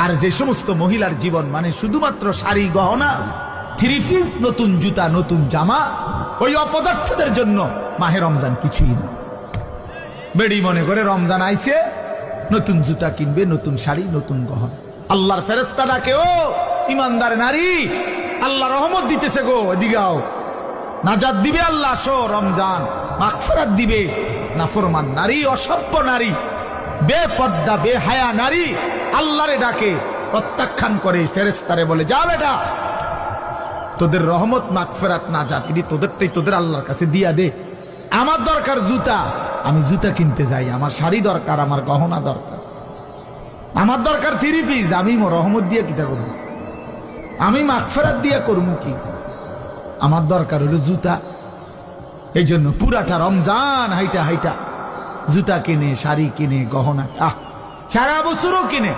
আর যে সমস্ত মহিলার জীবন মানে শুধুমাত্র শাড়ি গহনা, থ্রি পিস, নতুন জুতা, নতুন জামা, ওই অপদার্থদের জন্য মাহে রমজান কিছুই না। বেড়ি মনে করে রমজান আইছে, নতুন জুতা কিনবে, নতুন শাড়ি, নতুন গহনা। আল্লাহর ফেরেশতা ডাকে, ও ইমানদার নারী, আল্লাহ রহমত দিতেছে গো, এদিকে আও, নাজাত দিবে আল্লাহ, আসো রমজান, মাগফিরাত দিবে। নাফরমান নারী, অসভ্য নারী, বেপর্দা বেহায়া নারী আল্লাহরে ডাকে, প্রত্যাখ্যান করে, ফেরেশতারে বলে, যা বেটা, তোদের রহমত মাগফিরাত নাজাত এটি তোদেরটাই তোদের আল্লাহর কাছে দিয়া দে। আমার দরকার জুতা, আমি জুতা কিনতে যাই, আমার শাড়ি দরকার, আমার গহনা দরকার, আমার দরকার থ্রি পিস, আমি রহমত দিয়ে কিতা করবো, আমি মাগফিরাত দিয়ে করবো কি, আমার দরকার হলো জুতা। এই জন্য পুরাটা রমজান হাইটা হাইটা জুতা কিনে, শাড়ি কিনে, গহনা, সারা বছরও কিনে।